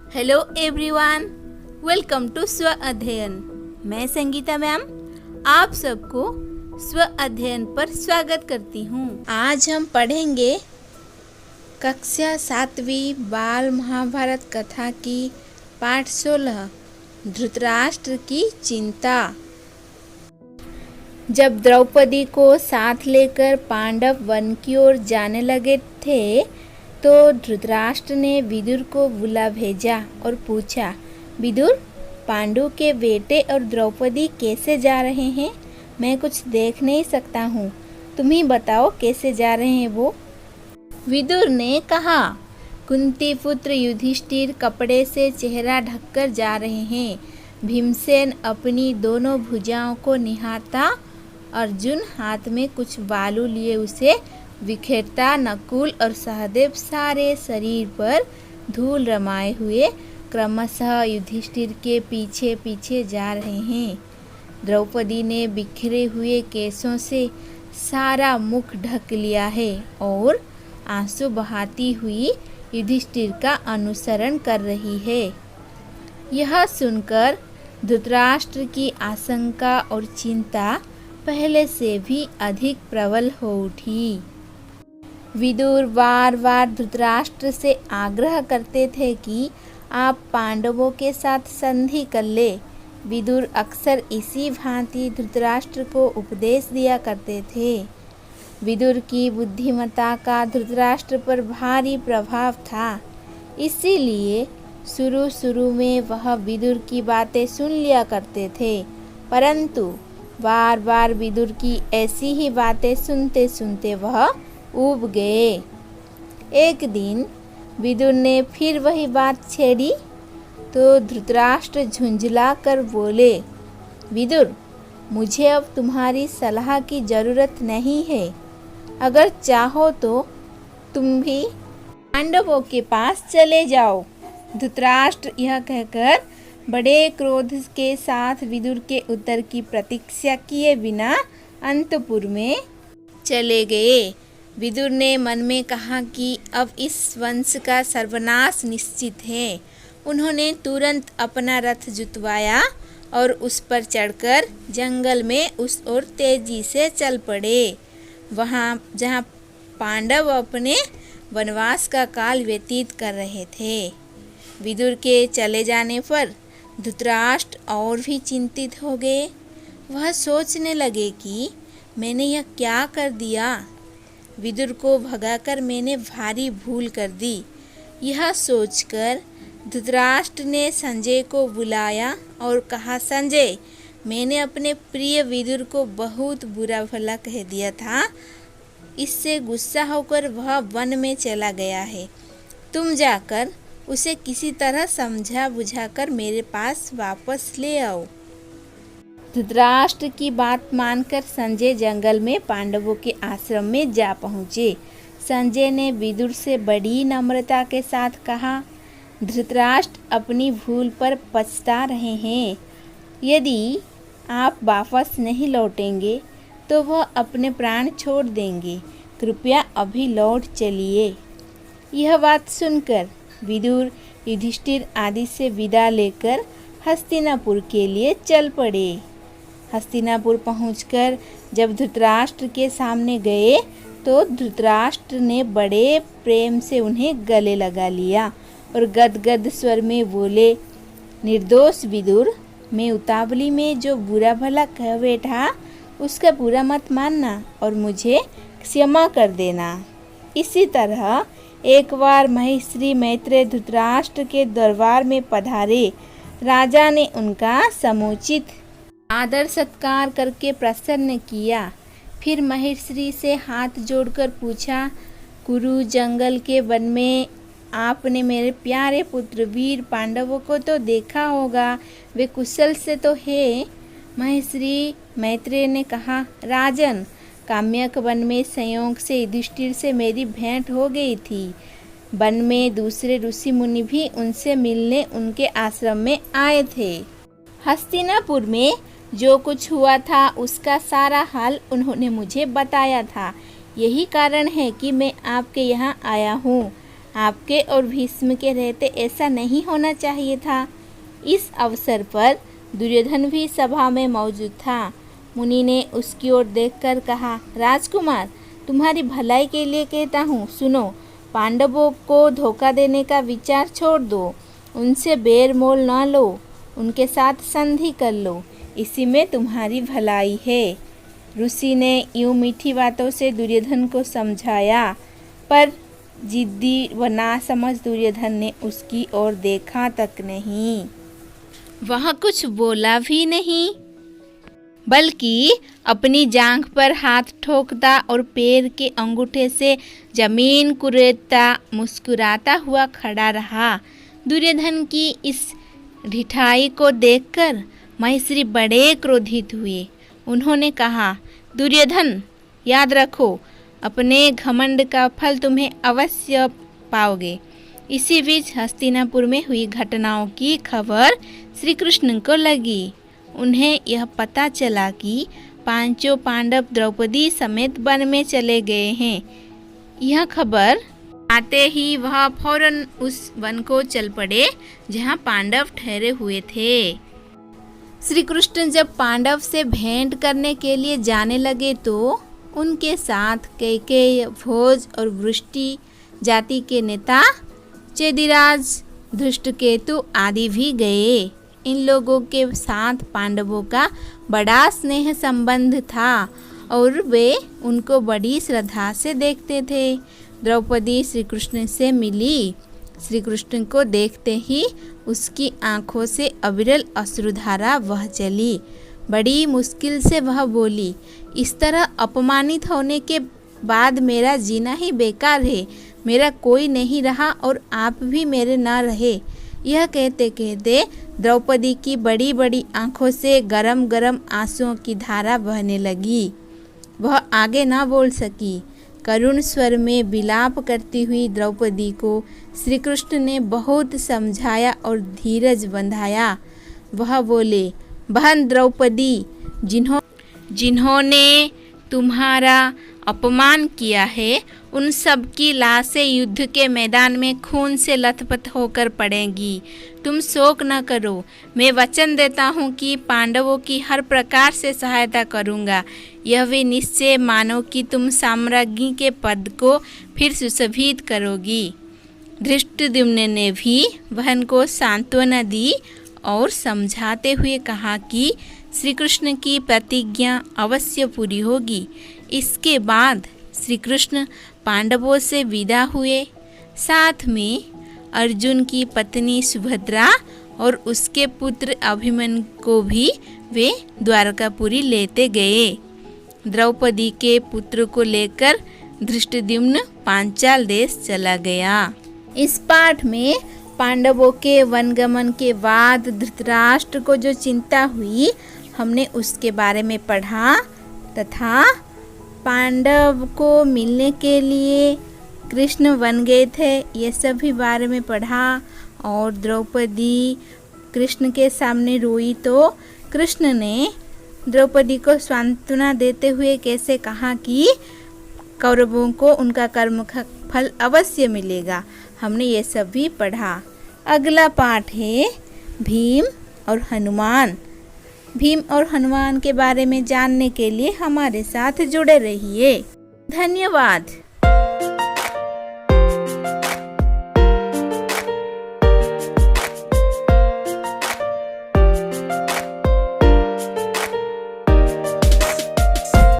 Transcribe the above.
Hello everyone, welcome to स्व अध्ययन। मैं संगीता मैम आप सबको स्व अध्ययन पर स्वागत करती हूँ। आज हम पढ़ेंगे कक्षा 7वीं बाल महाभारत कथा की पाठ 16 धृतराष्ट्र की चिंता। जब द्रौपदी को साथ लेकर पांडव वन की ओर जाने लगे थे तो धृतराष्ट्र ने विदुर को बुला भेजा और पूछा, विदुर, पांडु के बेटे और द्रौपदी कैसे जा रहे हैं? मैं कुछ देख नहीं सकता हूँ, तुम ही बताओ कैसे जा रहे हैं वो। विदुर ने कहा, कुंती पुत्र युधिष्ठिर कपड़े से चेहरा ढककर जा रहे हैं। भीमसेन अपनी दोनों भुजाओं को निहारता, अर्जुन हाथ में कुछ बालू लिए उसे बिखेरता, नकुल और सहदेव सारे शरीर पर धूल रमाए हुए क्रमशः युधिष्ठिर के पीछे पीछे जा रहे हैं। द्रौपदी ने बिखरे हुए केसों से सारा मुख ढक लिया है और आंसू बहाती हुई युधिष्ठिर का अनुसरण कर रही है। यह सुनकर धृतराष्ट्र की आशंका और चिंता पहले से भी अधिक प्रबल हो उठी। विदुर बार बार धृतराष्ट्र से आग्रह करते थे कि आप पांडवों के साथ संधि कर ले। विदुर अक्सर इसी भांति धृतराष्ट्र को उपदेश दिया करते थे। विदुर की बुद्धिमत्ता का धृतराष्ट्र पर भारी प्रभाव था, इसीलिए शुरू में वह विदुर की बातें सुन लिया करते थे, परंतु बार बार विदुर की ऐसी ही बातें सुनते सुनते वह ऊब गए। एक दिन विदुर ने फिर वही बात छेड़ी तो धृतराष्ट्र झुंझला कर बोले, विदुर, मुझे अब तुम्हारी सलाह की ज़रूरत नहीं है। अगर चाहो तो तुम भी पांडवों के पास चले जाओ। धृतराष्ट्र यह कहकर बड़े क्रोध के साथ विदुर के उत्तर की प्रतीक्षा किए बिना अंतपुर में चले गए। विदुर ने मन में कहा कि अब इस वंश का सर्वनाश निश्चित है। उन्होंने तुरंत अपना रथ जुतवाया और उस पर चढ़कर जंगल में उस ओर तेजी से चल पड़े, वहाँ जहाँ पांडव अपने वनवास का काल व्यतीत कर रहे थे। विदुर के चले जाने पर धृतराष्ट्र और भी चिंतित हो गए। वह सोचने लगे कि मैंने यह क्या कर दिया। विदुर को भगाकर मैंने भारी भूल कर दी। यह सोचकर धृतराष्ट्र ने संजय को बुलाया और कहा, संजय, मैंने अपने प्रिय विदुर को बहुत बुरा भला कह दिया था। इससे गुस्सा होकर वह वन में चला गया है। तुम जाकर उसे किसी तरह समझा बुझाकर मेरे पास वापस ले आओ। धृतराष्ट्र की बात मानकर संजय जंगल में पांडवों के आश्रम में जा पहुँचे। संजय ने विदुर से बड़ी नम्रता के साथ कहा, धृतराष्ट्र अपनी भूल पर पछता रहे हैं। यदि आप वापस नहीं लौटेंगे तो वह अपने प्राण छोड़ देंगे। कृपया अभी लौट चलिए। यह बात सुनकर विदुर युधिष्ठिर आदि से विदा लेकर हस्तिनापुर के लिए चल पड़े। हस्तिनापुर पहुंचकर जब धृतराष्ट्र के सामने गए तो धृतराष्ट्र ने बड़े प्रेम से उन्हें गले लगा लिया और गदगद स्वर में बोले, निर्दोष विदुर, मैं उतावली में जो बुरा भला कह बैठा उसका बुरा मत मानना और मुझे क्षमा कर देना। इसी तरह एक बार महिश्री मैत्रेय धृतराष्ट्र के दरबार में पधारे। राजा ने उनका समुचित आदर सत्कार करके प्रसन्न किया। फिर महिश्री से हाथ जोड़कर पूछा, कुरु जंगल के वन में आपने मेरे प्यारे पुत्र वीर पांडवों को तो देखा होगा, वे कुशल से तो है? महिश्री मैत्रेय ने कहा, राजन, काम्यक वन में संयोग से युधिष्ठिर से मेरी भेंट हो गई थी। वन में दूसरे ऋषि मुनि भी उनसे मिलने उनके आश्रम में आए थे। हस्तिनापुर में जो कुछ हुआ था उसका सारा हाल उन्होंने मुझे बताया था। यही कारण है कि मैं आपके यहाँ आया हूँ। आपके और भीष्म के रहते ऐसा नहीं होना चाहिए था। इस अवसर पर दुर्योधन भी सभा में मौजूद था। मुनि ने उसकी ओर देखकर कहा, राजकुमार, तुम्हारी भलाई के लिए कहता हूँ, सुनो। पांडवों को धोखा देने का विचार छोड़ दो, उनसे बैर मोल न लो, उनके साथ संधि कर लो, इसी में तुम्हारी भलाई है। ऋषि ने यूं मीठी बातों से दुर्योधन को समझाया, पर जिद्दी व नासमझ दुर्योधन ने उसकी ओर देखा तक नहीं। वह कुछ बोला भी नहीं, बल्कि अपनी जांघ पर हाथ ठोकता और पैर के अंगूठे से जमीन कुरेदता मुस्कुराता हुआ खड़ा रहा। दुर्योधन की इस ढिठाई को देखकर महिषी बड़े क्रोधित हुए। उन्होंने कहा, दुर्योधन, याद रखो, अपने घमंड का फल तुम्हें अवश्य पाओगे। इसी बीच हस्तिनापुर में हुई घटनाओं की खबर श्री कृष्ण को लगी। उन्हें यह पता चला कि पांचों पांडव द्रौपदी समेत वन में चले गए हैं। यह खबर आते ही वह फौरन उस वन को चल पड़े जहां पांडव ठहरे हुए थे। श्री कृष्ण जब पांडव से भेंट करने के लिए जाने लगे तो उनके साथ कैकेयी, भोज और वृष्टि जाति के नेता चेदिराज, धृष्टकेतु आदि भी गए। इन लोगों के साथ पांडवों का बड़ा स्नेह संबंध था और वे उनको बड़ी श्रद्धा से देखते थे। द्रौपदी श्री कृष्ण से मिली। श्री कृष्ण को देखते ही उसकी आंखों से अविरल अश्रुधारा बह चली। बड़ी मुश्किल से वह बोली, इस तरह अपमानित होने के बाद मेरा जीना ही बेकार है। मेरा कोई नहीं रहा और आप भी मेरे ना रहे। यह कहते कहते द्रौपदी की बड़ी बड़ी आंखों से गरम गरम आंसुओं की धारा बहने लगी। वह आगे ना बोल सकी। करुण स्वर में विलाप करती हुई द्रौपदी को श्री कृष्ण ने बहुत समझाया और धीरज बंधाया। वह बोले, बहन द्रौपदी, जिन्होंने तुम्हारा अपमान किया है, उन सब की लाशें युद्ध के मैदान में खून से लथपथ होकर पड़ेंगी। तुम शोक न करो। मैं वचन देता हूँ कि पांडवों की हर प्रकार से सहायता करूँगा। यह भी निश्चय मानो कि तुम साम्राज्ञी के पद को फिर सुशोभित करोगी। धृष्टद्युम्न ने भी बहन को सांत्वना दी और समझाते हुए कहा कि श्री कृष्ण की प्रतिज्ञा अवश्य पूरी होगी। इसके बाद श्री कृष्ण पांडवों से विदा हुए। साथ में अर्जुन की पत्नी सुभद्रा और उसके पुत्र अभिमन्यु को भी वे द्वारकापुरी लेते गए। द्रौपदी के पुत्र को लेकर धृष्टद्युम्न पांचाल देश चला गया। इस पाठ में पांडवों के वनगमन के बाद धृतराष्ट्र को जो चिंता हुई, हमने उसके बारे में पढ़ा तथा पांडव को मिलने के लिए कृष्ण वन गए थे, ये सभी बारे में पढ़ा। और द्रौपदी कृष्ण के सामने रोई तो कृष्ण ने द्रौपदी को सांत्वना देते हुए कैसे कहा कि कौरवों को उनका कर्म का फल अवश्य मिलेगा। हमने ये सब भी पढ़ा। अगला पाठ है भीम और हनुमान। भीम और हनुमान के बारे में जानने के लिए हमारे साथ जुड़े रहिए। धन्यवाद।